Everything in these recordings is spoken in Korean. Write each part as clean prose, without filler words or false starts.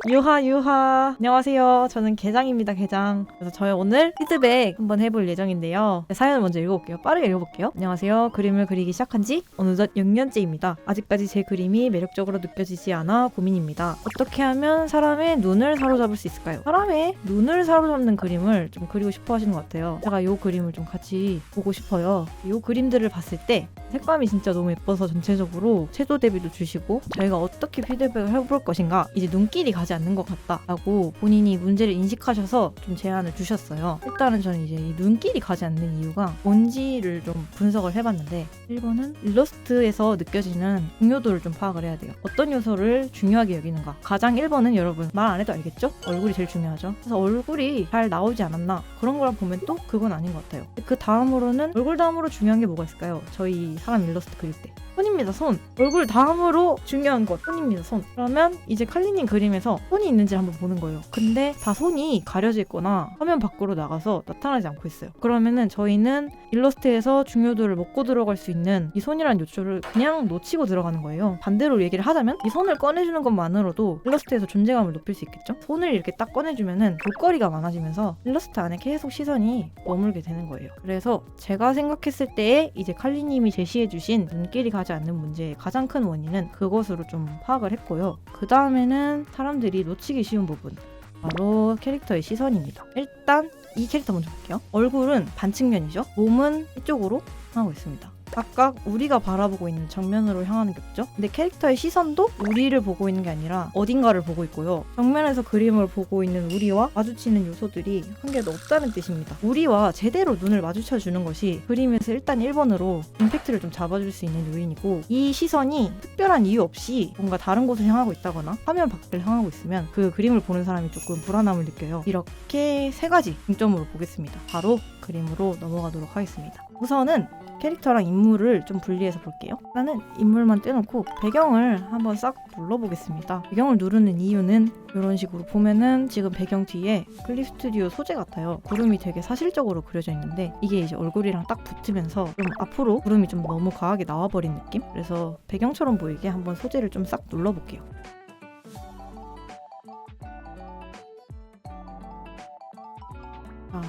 유하. 안녕하세요. 저는 게장입니다. 게장. 그래서 저희 오늘 피드백 한번 해볼 예정인데요. 사연을 먼저 읽어볼게요. 빠르게 읽어볼게요. 안녕하세요. 그림을 그리기 시작한 지 어느덧 6년째입니다. 아직까지 제 그림이 매력적으로 느껴지지 않아 고민입니다. 어떻게 하면 사람의 눈을 사로잡을 수 있을까요? 사람의 눈을 사로잡는 그림을 좀 그리고 싶어 하시는 것 같아요. 제가 이 그림을 좀 같이 보고 싶어요. 이 그림들을 봤을 때 색감이 진짜 너무 예뻐서 전체적으로 채도 대비도 주시고 저희가 어떻게 피드백을 해볼 것인가, 이제 눈길이 가지 않는 것 같다라고 본인이 문제를 인식하셔서 좀 제안을 주셨어요. 일단은 저는 이제 이 눈길이 가지 않는 이유가 뭔지를 좀 분석을 해봤는데, 1번은 일러스트에서 느껴지는 중요도를 좀 파악을 해야 돼요. 어떤 요소를 중요하게 여기는가. 가장 1번은 여러분 말 안 해도 알겠죠? 얼굴이 제일 중요하죠. 그래서 얼굴이 잘 나오지 않았나, 그런 걸 보면 또 그건 아닌 것 같아요. 그 다음으로는 얼굴 다음으로 중요한 게 뭐가 있을까요? 저희 사람 일러스트 그릴 때 손입니다. 손. 얼굴 다음으로 중요한 것 손입니다. 손. 그러면 이제 칼리님 그림에서 손이 있는지 한번 보는 거예요. 근데 다 손이 가려져 있거나 화면 밖으로 나가서 나타나지 않고 있어요. 그러면은 저희는 일러스트에서 중요도를 먹고 들어갈 수 있는 이 손이라는 요소를 그냥 놓치고 들어가는 거예요. 반대로 얘기를 하자면 이 손을 꺼내주는 것만으로도 일러스트에서 존재감을 높일 수 있겠죠? 손을 이렇게 딱 꺼내주면은 볼거리가 많아지면서 일러스트 안에 계속 시선이 머물게 되는 거예요. 그래서 제가 생각했을 때에 이제 칼리님이 제시해주신 눈길이 가지 않는 문제의 가장 큰 원인은 그것으로 좀 파악을 했고요. 그 다음에는 사람들이 놓치기 쉬운 부분, 바로 캐릭터의 시선입니다. 일단 이 캐릭터 먼저 볼게요. 얼굴은 반측면이죠. 몸은 이쪽으로 하고 있습니다. 각각 우리가 바라보고 있는 정면으로 향하는 게 없죠. 근데 캐릭터의 시선도 우리를 보고 있는 게 아니라 어딘가를 보고 있고요. 정면에서 그림을 보고 있는 우리와 마주치는 요소들이 한 개도 없다는 뜻입니다. 우리와 제대로 눈을 마주쳐주는 것이 그림에서 일단 1번으로 임팩트를 좀 잡아줄 수 있는 요인이고, 이 시선이 특별한 이유 없이 뭔가 다른 곳을 향하고 있다거나 화면 밖을 향하고 있으면 그 그림을 보는 사람이 조금 불안함을 느껴요. 이렇게 세 가지 중점으로 보겠습니다. 바로 그림으로 넘어가도록 하겠습니다. 우선은 캐릭터랑 인물을 좀 분리해서 볼게요. 나는 인물만 떼놓고 배경을 한번 싹 눌러보겠습니다. 배경을 누르는 이유는 이런 식으로 보면은 지금 배경 뒤에 클립 스튜디오 소재 같아요. 구름이 되게 사실적으로 그려져 있는데 이게 이제 얼굴이랑 딱 붙으면서 좀 앞으로 구름이 좀 너무 과하게 나와버린 느낌? 그래서 배경처럼 보이게 한번 소재를 좀 싹 눌러볼게요.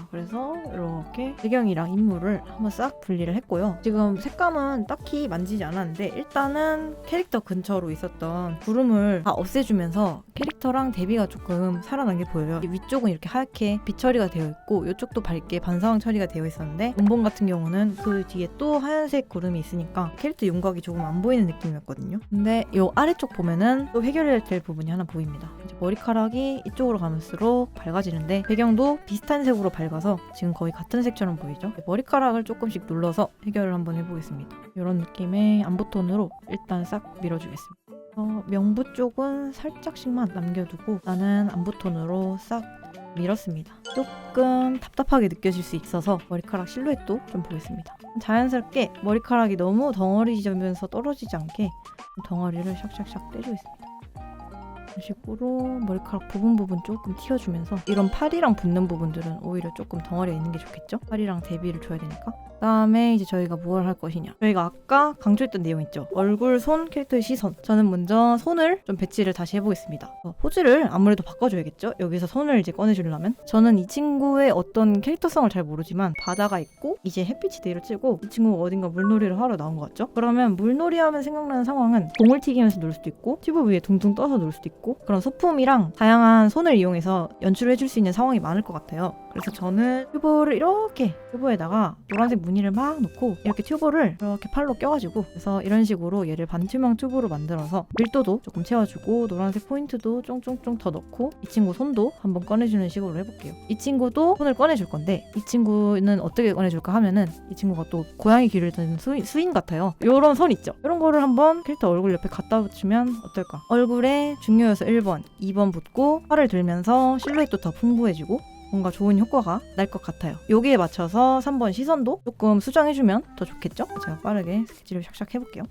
그래서 이렇게 배경이랑 인물을 한번 싹 분리를 했고요. 지금 색감은 딱히 만지지 않았는데 일단은 캐릭터 근처로 있었던 구름을 다 없애주면서 캐릭터랑 대비가 조금 살아난 게 보여요. 위쪽은 이렇게 하얗게 빛 처리가 되어 있고 이쪽도 밝게 반사광 처리가 되어 있었는데, 문본 같은 경우는 그 뒤에 또 하얀색 구름이 있으니까 캐릭터 윤곽이 조금 안 보이는 느낌이었거든요. 근데 이 아래쪽 보면은 또 해결해야 될 부분이 하나 보입니다. 이제 머리카락이 이쪽으로 가면서록 밝아지는데 배경도 비슷한 색으로 밝아서 지금 거의 같은 색처럼 보이죠? 머리카락을 조금씩 눌러서 해결을 한번 해보겠습니다. 이런 느낌의 안부톤으로 일단 싹 밀어주겠습니다. 명부 쪽은 살짝씩만 남겨두고 나는 안부톤으로 싹 밀었습니다. 조금 답답하게 느껴질 수 있어서 머리카락 실루엣도 좀 보겠습니다. 자연스럽게 머리카락이 너무 덩어리지면서 떨어지지 않게 덩어리를 샥샥샥 떼주겠습니다. 이런 식으로 머리카락 부분 조금 틔워주면서, 이런 팔이랑 붙는 부분들은 오히려 조금 덩어리가 있는 게 좋겠죠? 팔이랑 대비를 줘야 되니까. 그다음에 이제 저희가 뭘 할 것이냐, 저희가 아까 강조했던 내용 있죠. 얼굴, 손, 캐릭터의 시선. 저는 먼저 손을 좀 배치를 다시 해보겠습니다. 포즈를 아무래도 바꿔줘야겠죠. 여기서 손을 이제 꺼내주려면 저는 이 친구의 어떤 캐릭터성을 잘 모르지만 바다가 있고 이제 햇빛이 내려쬐고 이 친구가 어딘가 물놀이를 하러 나온 것 같죠. 그러면 물놀이 하면 생각나는 상황은 공을 튀기면서 놀 수도 있고 튜브 위에 둥둥 떠서 놀 수도 있고, 그런 소품이랑 다양한 손을 이용해서 연출을 해줄 수 있는 상황이 많을 것 같아요. 그래서 저는 튜브를 이렇게 튜브에다가 노란색 무늬를 막 놓고 이렇게 튜브를 이렇게 팔로 껴가지고, 그래서 이런 식으로 얘를 반투명 튜브로 만들어서 밀도도 조금 채워주고 노란색 포인트도 쫑쫑쫑 더 넣고 이 친구 손도 한번 꺼내주는 식으로 해볼게요. 이 친구도 손을 꺼내줄 건데 이 친구는 어떻게 꺼내줄까 하면은, 이 친구가 또 고양이 귀를 든 수인 같아요. 요런 손 있죠? 이런 거를 한번 캐릭터 얼굴 옆에 갖다 붙이면 어떨까? 얼굴에 중요 요소 1번, 2번 붙고 팔을 들면서 실루엣도 더 풍부해지고 뭔가 좋은 효과가 날 것 같아요. 여기에 맞춰서 3번 시선도 조금 수정해주면 더 좋겠죠? 제가 빠르게 스케치를 샥샥 해볼게요.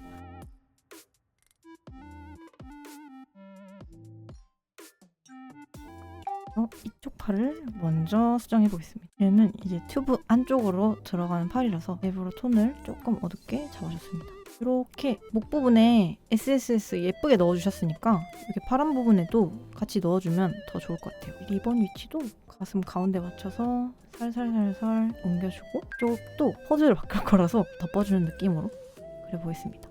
이쪽 팔을 먼저 수정해 보겠습니다. 얘는 이제 튜브 안쪽으로 들어가는 팔이라서 일부러 톤을 조금 어둡게 잡아줬습니다. 이렇게 목 부분에 SSS 예쁘게 넣어주셨으니까 이렇게 파란 부분에도 같이 넣어주면 더 좋을 것 같아요. 리본 위치도 가슴 가운데 맞춰서 살살살살 옮겨주고 이쪽도 퍼즐을 바꿀 거라서 덮어주는 느낌으로 그려보겠습니다.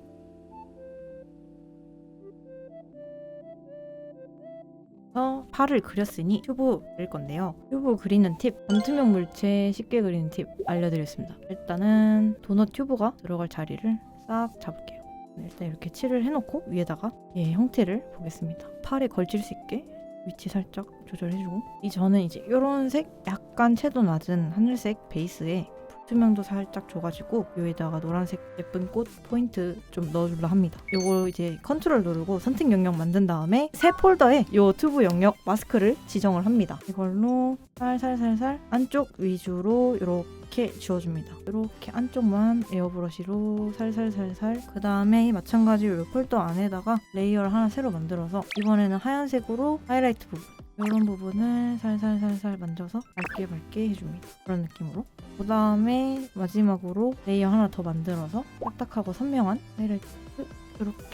팔을 그렸으니 튜브 그릴 건데요. 튜브 그리는 팁, 반투명 물체 쉽게 그리는 팁 알려드리겠습니다. 일단은 도넛 튜브가 들어갈 자리를 싹 잡을게요. 일단 이렇게 칠을 해놓고 위에다가 얘 형태를 보겠습니다. 팔에 걸칠 수 있게 위치 살짝 조절해주고 저는 이제 이런 색 약간 채도 낮은 하늘색 베이스에 투명도 살짝 줘가지고 여기다가 노란색 예쁜 꽃 포인트 좀 넣어주려 합니다. 요거 이제 컨트롤 누르고 선택 영역 만든 다음에 새 폴더에 요 튜브 영역 마스크를 지정을 합니다. 이걸로 살살살살 안쪽 위주로 이렇게 지워줍니다. 이렇게 안쪽만 에어브러쉬로 살살살살 그 다음에 마찬가지로 요 폴더 안에다가 레이어를 하나 새로 만들어서 이번에는 하얀색으로 하이라이트 부분 이런 부분을 살살살살 만져서 밝게 해줍니다. 그런 느낌으로. 그 다음에 마지막으로 레이어 하나 더 만들어서 딱딱하고 선명한 하이라이트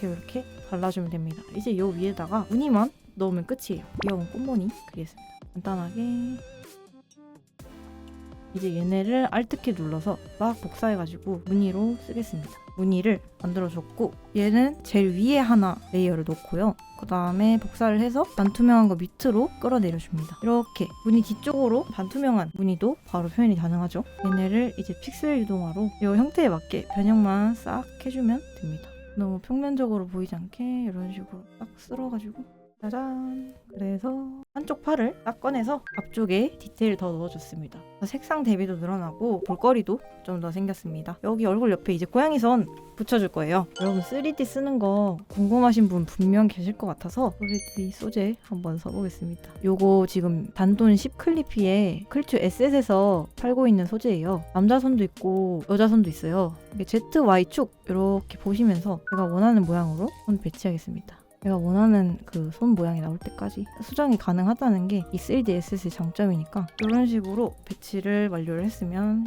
이렇게 발라주면 됩니다. 이제 요 위에다가 무늬만 넣으면 끝이에요. 귀여운 꽃무늬 그리겠습니다. 간단하게 이제 얘네를 Alt키 눌러서 막 복사해가지고 무늬로 쓰겠습니다. 무늬를 만들어줬고 얘는 제일 위에 하나 레이어를 놓고요. 그 다음에 복사를 해서 반투명한 거 밑으로 끌어내려줍니다. 이렇게 무늬 뒤쪽으로 반투명한 무늬도 바로 표현이 가능하죠. 얘네를 이제 픽셀 유동화로 이 형태에 맞게 변형만 싹 해주면 됩니다. 너무 평면적으로 보이지 않게 이런 식으로 딱 쓸어가지고 짜잔! 그래서 한쪽 팔을 딱 꺼내서 앞쪽에 디테일 더 넣어줬습니다. 색상 대비도 늘어나고 볼거리도 좀 더 생겼습니다. 여기 얼굴 옆에 이제 고양이 선 붙여줄 거예요. 여러분 3D 쓰는 거 궁금하신 분 분명 계실 것 같아서 3D 소재 한번 써보겠습니다. 요거 지금 단돈 10클리피에 클튜 SS에서 팔고 있는 소재예요. 남자 손도 있고 여자 손도 있어요. 이게 ZY축 이렇게 보시면서 제가 원하는 모양으로 손 배치하겠습니다. 내가 원하는 그 손 모양이 나올 때까지 수정이 가능하다는 게 이 3D SS의 장점이니까 이런 식으로 배치를 완료를 했으면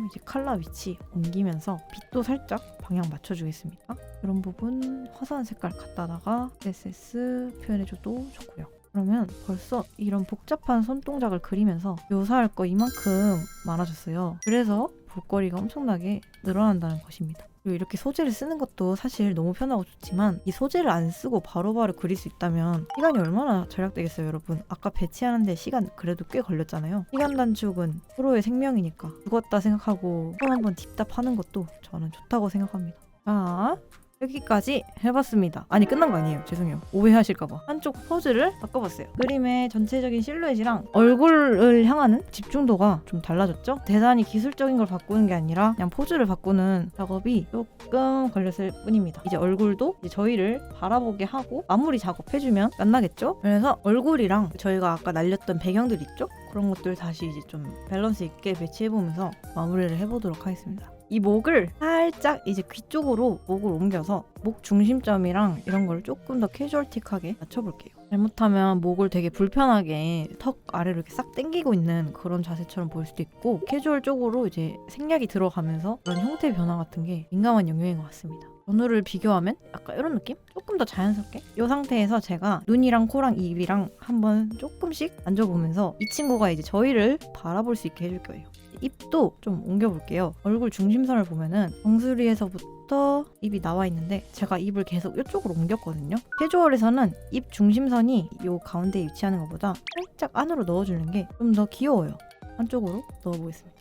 이제 컬러 위치 옮기면서 빛도 살짝 방향 맞춰주겠습니다. 이런 부분 화사한 색깔 갖다다가 SS 표현해줘도 좋고요. 그러면 벌써 이런 복잡한 손동작을 그리면서 묘사할 거 이만큼 많아졌어요. 그래서 볼거리가 엄청나게 늘어난다는 것입니다. 그리고 이렇게 소재를 쓰는 것도 사실 너무 편하고 좋지만 이 소재를 안 쓰고 바로바로 그릴 수 있다면 시간이 얼마나 절약되겠어요, 여러분. 아까 배치하는데 시간 그래도 꽤 걸렸잖아요. 시간 단축은 프로의 생명이니까 죽었다 생각하고 손 한번 딥답하는 것도 저는 좋다고 생각합니다. 자, 여기까지 해봤습니다. 아니 끝난 거 아니에요. 죄송해요. 오해하실까봐. 한쪽 포즈를 바꿔봤어요. 그림의 전체적인 실루엣이랑 얼굴을 향하는 집중도가 좀 달라졌죠? 대단히 기술적인 걸 바꾸는 게 아니라 그냥 포즈를 바꾸는 작업이 조금 걸렸을 뿐입니다. 이제 얼굴도 이제 저희를 바라보게 하고 마무리 작업해주면 끝나겠죠? 그래서 얼굴이랑 저희가 아까 날렸던 배경들 있죠? 그런 것들 다시 이제 좀 밸런스 있게 배치해보면서 마무리를 해보도록 하겠습니다. 이 목을 살짝 이제 귀 쪽으로 목을 옮겨서 목 중심점이랑 이런 걸 조금 더 캐주얼틱하게 맞춰볼게요. 잘못하면 목을 되게 불편하게 턱 아래로 이렇게 싹 당기고 있는 그런 자세처럼 보일 수도 있고 캐주얼 쪽으로 이제 생략이 들어가면서 그런 형태 변화 같은 게 민감한 영역인 것 같습니다. 전후를 비교하면 약간 이런 느낌? 조금 더 자연스럽게 이 상태에서 제가 눈이랑 코랑 입이랑 한번 조금씩 만져보면서 이 친구가 이제 저희를 바라볼 수 있게 해줄 거예요. 입도 좀 옮겨볼게요. 얼굴 중심선을 보면은 정수리에서부터 입이 나와 있는데 제가 입을 계속 이쪽으로 옮겼거든요. 캐주얼에서는 입 중심선이 이 가운데에 위치하는 것보다 살짝 안으로 넣어주는 게 좀 더 귀여워요. 한쪽으로 넣어보겠습니다.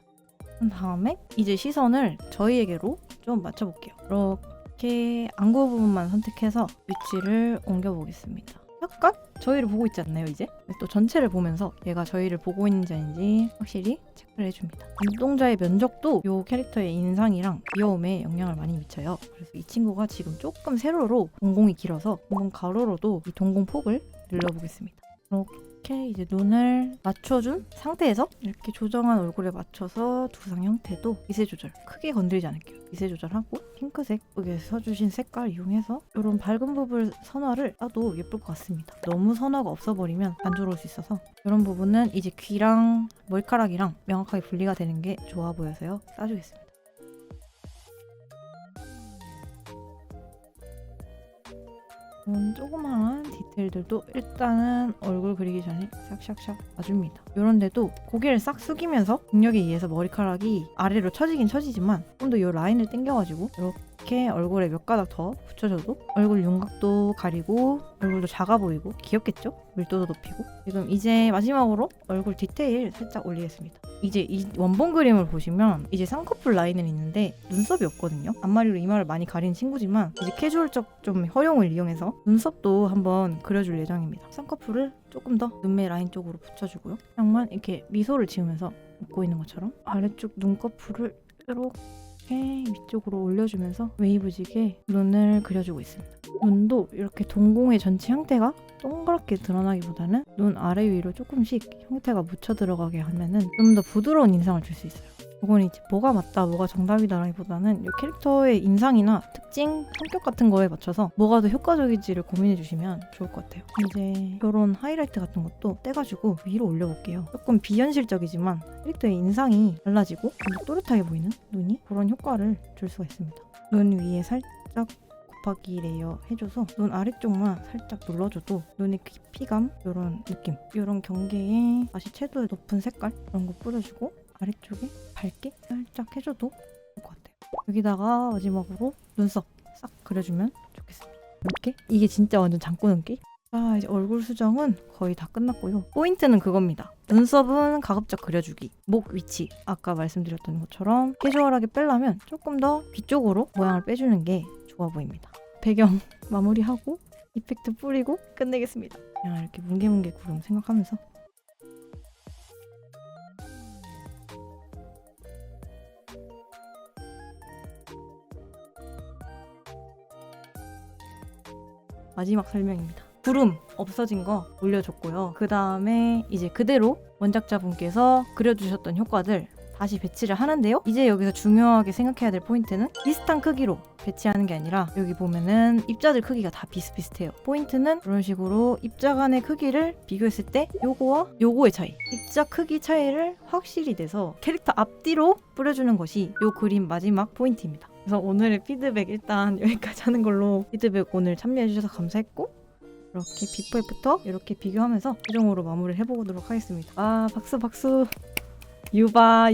그 다음에 이제 시선을 저희에게로 좀 맞춰볼게요. 이렇게 안구 부분만 선택해서 위치를 옮겨보겠습니다. 약간 저희를 보고 있지 않나요 이제? 또 전체를 보면서 얘가 저희를 보고 있는지 아닌지 확실히 체크를 해줍니다. 눈동자의 면적도 이 캐릭터의 인상이랑 귀여움에 영향을 많이 미쳐요. 그래서 이 친구가 지금 조금 세로로 동공이 길어서 동공 가로로도 이 동공 폭을 늘려보겠습니다. 이렇게 이제 눈을 맞춰준 상태에서 이렇게 조정한 얼굴에 맞춰서 두상 형태도 미세 조절, 크게 건드리지 않을게요. 미세 조절하고 핑크색 여기 써주신 색깔 이용해서 이런 밝은 부분 선화를 따도 예쁠 것 같습니다. 너무 선화가 없어버리면 단조로울 수 있어서 이런 부분은 이제 귀랑 머리카락이랑 명확하게 분리가 되는 게 좋아 보여서요. 따주겠습니다. 이런 조그마한 디테일들도 일단은 얼굴 그리기 전에 샥샥샥 놔줍니다. 이런 데도 고개를 싹 숙이면서 중력에 의해서 머리카락이 아래로 처지긴 처지지만 좀 더 이 라인을 당겨가지고 이렇게 얼굴에 몇 가닥 더 붙여줘도 얼굴 윤곽도 가리고 얼굴도 작아 보이고 귀엽겠죠? 밀도도 높이고. 지금 이제 마지막으로 얼굴 디테일 살짝 올리겠습니다. 이제 이 원본 그림을 보시면 이제 쌍꺼풀 라인은 있는데 눈썹이 없거든요. 앞머리로 이마를 많이 가린 친구지만 이제 캐주얼적 좀 허용을 이용해서 눈썹도 한번 그려줄 예정입니다. 쌍꺼풀을 조금 더 눈매 라인 쪽으로 붙여주고요. 그냥만 이렇게 미소를 지으면서 웃고 있는 것처럼 아래쪽 눈꺼풀을 이렇게 위쪽으로 올려주면서 웨이브지게 눈을 그려주고 있습니다. 눈도 이렇게 동공의 전체 형태가 동그랗게 드러나기보다는 눈 아래 위로 조금씩 형태가 묻혀 들어가게 하면은 좀 더 부드러운 인상을 줄 수 있어요. 이건 이제 뭐가 맞다 뭐가 정답이다라기보다는 이 캐릭터의 인상이나 특징, 성격 같은 거에 맞춰서 뭐가 더 효과적인지를 고민해 주시면 좋을 것 같아요. 이제 이런 하이라이트 같은 것도 떼가지고 위로 올려볼게요. 조금 비현실적이지만 캐릭터의 인상이 달라지고 좀 더 또렷하게 보이는 눈이 그런 효과를 줄 수가 있습니다. 눈 위에 살짝 곱하기 레이어 해줘서 눈 아래쪽만 살짝 눌러줘도 눈의 깊이감 이런 느낌, 이런 경계에 다시 채도의 높은 색깔 이런 거 뿌려주고 아래쪽에 밝게 살짝 해줘도 좋을 것 같아요. 여기다가 마지막으로 눈썹 싹 그려주면 좋겠습니다. 이렇게 이게 진짜 완전 장구 눈기. 자, 이제 얼굴 수정은 거의 다 끝났고요. 포인트는 그겁니다. 눈썹은 가급적 그려주기. 목 위치 아까 말씀드렸던 것처럼 캐주얼하게 빼려면 조금 더 뒤쪽으로 모양을 빼주는 게 좋아 보입니다. 배경 마무리하고 이펙트 뿌리고 끝내겠습니다. 그냥 이렇게 뭉게뭉게 구름 생각하면서 마지막 설명입니다. 구름 없어진 거 올려줬고요. 그 다음에 이제 그대로 원작자분께서 그려주셨던 효과들 다시 배치를 하는데요. 이제 여기서 중요하게 생각해야 될 포인트는 비슷한 크기로 배치하는 게 아니라 여기 보면은 입자들 크기가 다 비슷비슷해요. 포인트는 이런 식으로 입자 간의 크기를 비교했을 때 요거와 요거의 차이, 입자 크기 차이를 확실히 내서 캐릭터 앞뒤로 뿌려주는 것이 요 그림 마지막 포인트입니다. 그래서 오늘의 피드백 일단 여기까지 하는 걸로, 피드백 오늘 참여해주셔서 감사했고 이렇게 비포 애프터 이렇게 비교하면서 최종으로 마무리를 해보도록 하겠습니다. 아, 박수 박수. 유바.